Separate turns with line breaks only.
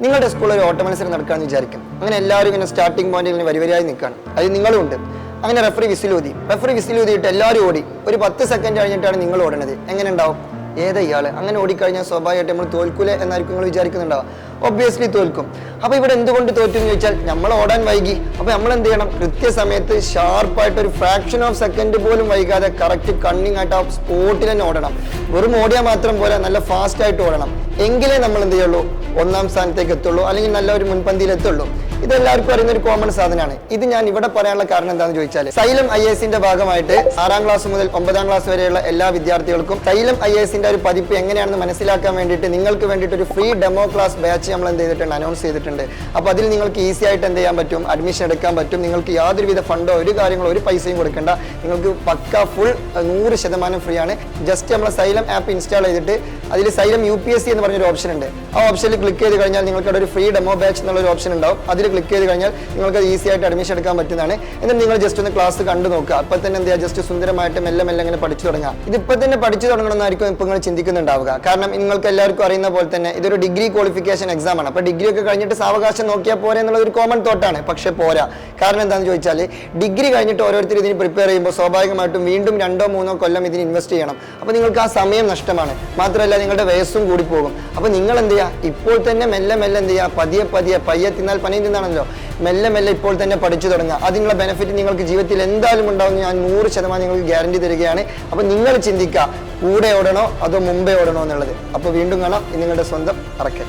നിങ്ങളുടെ സ്കൂളിൽ ഒരു ഓട്ട മത്സരം നടക്കാമെന്ന് വിചാരിക്കും. അങ്ങനെ എല്ലാവരും ഇങ്ങനെ സ്റ്റാർട്ടിംഗ് പോയിന്റിൽ ഇങ്ങനെ വരിവരിയായി നിൽക്കുകയാണ്. അതിൽ നിങ്ങളും ഉണ്ട്. അങ്ങനെ റെഫറി വിസിലൂതിയിട്ട് എല്ലാവരും ഓടി. ഒരു 10 സെക്കൻഡ് കഴിഞ്ഞിട്ടാണ് നിങ്ങൾ ഓടണത്. എങ്ങനെ ഉണ്ടാവും? ഏതാ ഇയാള് അങ്ങനെ ഓടിക്കഴിഞ്ഞാൽ സ്വാഭാവികമായിട്ട് നമ്മൾ തോൽക്കൂലേ എന്നായിരിക്കും നിങ്ങൾ വിചാരിക്കുന്നുണ്ടാവും. ഒബ്വിയസ്ലി തോൽക്കും. അപ്പൊ ഇവിടെ എന്തുകൊണ്ട് തോറ്റു എന്ന് ചോദിച്ചാൽ നമ്മൾ ഓടാൻ വൈകി. അപ്പൊ നമ്മൾ എന്ത് ചെയ്യണം? കൃത്യസമയത്ത് ഷാർപ്പായിട്ട് ഒരു ഫ്രാക്ഷൻ ഓഫ് സെക്കൻഡ് പോലും വൈകാതെ കറക്റ്റ് കണ്ണിങ് ആയിട്ട് ആ സ്പോട്ടിൽ തന്നെ ഓടണം. വെറും ഓടിയാൽ മാത്രം പോലെ നല്ല ഫാസ്റ്റ് ആയിട്ട് ഓടണം. എങ്കിലേ നമ്മൾ എന്ത് ചെയ്യുള്ളൂ? 1ാം സ്ഥാനത്തേക്ക് എത്തുള്ളൂ, അല്ലെങ്കിൽ നല്ല ഒരു മുൻപന്തിയിൽ എത്തുള്ളൂ. ഇതെല്ലാവർക്കും അറിയുന്ന ഒരു കോമൺ സാധനമാണ്. ഇത് ഞാൻ ഇവിടെ പറയാനുള്ള കാരണം എന്താണെന്ന് ചോദിച്ചാൽ, സൈലം IASന്റെ ഭാഗമായിട്ട് 6ാം ക്ലാസ് മുതൽ 9ാം ക്ലാസ് വരെയുള്ള എല്ലാ വിദ്യാർത്ഥികൾക്കും സൈലം IASന്റെ ഒരു പതിപ്പ് എങ്ങനെയാണെന്ന് മനസ്സിലാക്കാൻ വേണ്ടിയിട്ട് നിങ്ങൾക്ക് വേണ്ടിയിട്ട് ഒരു ഫ്രീ ഡെമോ ക്ലാസ് ബാച്ച് നമ്മൾ എന്ത് ചെയ്തിട്ടുണ്ട്? അനൗൺസ് ചെയ്തിട്ടുണ്ട്. അപ്പോൾ അതിൽ നിങ്ങൾക്ക് ഈസി ആയിട്ട് എന്ത് ചെയ്യാൻ പറ്റും? അഡ്മിഷൻ എടുക്കാൻ പറ്റും. നിങ്ങൾക്ക് യാതൊരുവിധ ഫണ്ടോ ഒരു കാര്യങ്ങളോ ഒരു പൈസയും കൊടുക്കേണ്ട. നിങ്ങൾക്ക് പക്ക ഫുൾ 100% ഫ്രീ ആണ്. ജസ്റ്റ് നമ്മളെ സൈലം ആപ്പ് ഇൻസ്റ്റാൾ ചെയ്തിട്ട് അതിൽ സൈലം UPSC എന്ന് പറഞ്ഞൊരു ഓപ്ഷൻ ഉണ്ട്. ആ ഓപ്ഷനിൽ ക്ലിക്ക് ചെയ്ത് കഴിഞ്ഞാൽ നിങ്ങൾക്ക് അവിടെ ഒരു ഫ്രീ ഡെമോ ബാച്ച് എന്നുള്ളൊരു ഓപ്ഷൻ ഉണ്ടാവും. അതിൽ ക്ലിക്ക് ചെയ്ത് കഴിഞ്ഞാൽ നിങ്ങൾക്ക് ഈസി ആയിട്ട് അഡ്മിഷൻ എടുക്കാൻ പറ്റുന്നതാണ്. എന്നിട്ട് നിങ്ങൾ ജസ്റ്റ് ഒന്ന് ക്ലാസ് കണ്ടു നോക്കുക. അപ്പോൾ തന്നെ എന്ത് ചെയ്യുക? ജസ്റ്റ് സുന്ദരമായിട്ട് മെല്ലെ ഇങ്ങനെ പഠിച്ചു തുടങ്ങുക. ഇതിപ്പോൾ തന്നെ പഠിച്ചു തുടങ്ങണമെന്നായിരിക്കും ഇപ്പോൾ നിങ്ങൾ ചിന്തിക്കുന്നുണ്ടാവുക. കാരണം നിങ്ങൾക്ക് എല്ലാവർക്കും അറിയുന്ന പോലെ തന്നെ ഇതൊരു ഡിഗ്രി ക്വാളിഫിക്കേഷൻ എക്സാം ആണ്. അപ്പോൾ ഡിഗ്രി ഒക്കെ കഴിഞ്ഞിട്ട് സാവകാശം നോക്കിയാൽ പോരെ എന്നുള്ളൊരു കോമൺ തോട്ടാണ്. പക്ഷേ പോരാ. കാരണം എന്താണെന്ന് ചോദിച്ചാൽ, ഡിഗ്രി കഴിഞ്ഞിട്ട് ഓരോരുത്തർ ഇതിന് പ്രിപ്പയർ ചെയ്യുമ്പോൾ സ്വാഭാവികമായിട്ടും വീണ്ടും 2 3 കൊല്ലം ഇതിന് ഇൻവെസ്റ്റ് ചെയ്യണം. അപ്പോൾ നിങ്ങൾക്ക് ആ സമയം നഷ്ടമാണ്. മാത്രമല്ല നിങ്ങളുടെ വയസ്സും കൂടി പോകും. അപ്പോൾ നിങ്ങൾ എന്ത് ചെയ്യുക? ഇപ്പോൾ തന്നെ മെല്ലെ എന്ത് ചെയ്യുക? പയ്യെ തിന്നാൽ പനയും തിന്നാണല്ലോ. മെല്ലെ ഇപ്പോൾ തന്നെ പഠിച്ചു തുടങ്ങുക. അതിനുള്ള ബെനിഫിറ്റ് നിങ്ങൾക്ക് ജീവിതത്തിൽ എന്തായാലും ഉണ്ടാവും. ഞാൻ 100% നിങ്ങൾക്ക് ഗ്യാരണ്ടി തരികയാണ്. അപ്പോൾ നിങ്ങൾ ചിന്തിക്കുക, കൂടെ ഓടണോ അതോ മുമ്പേ ഓടണോ എന്നുള്ളത്. അപ്പോൾ വീണ്ടും കാണാം. നിങ്ങളുടെ സ്വന്തം അറക്കൽ.